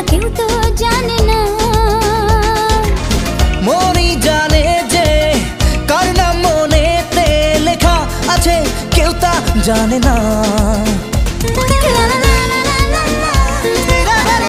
কেউ তো জানে না। মনই জানে যে কার নাম মনেতে লেখা আছে, কেউ তা জানে না।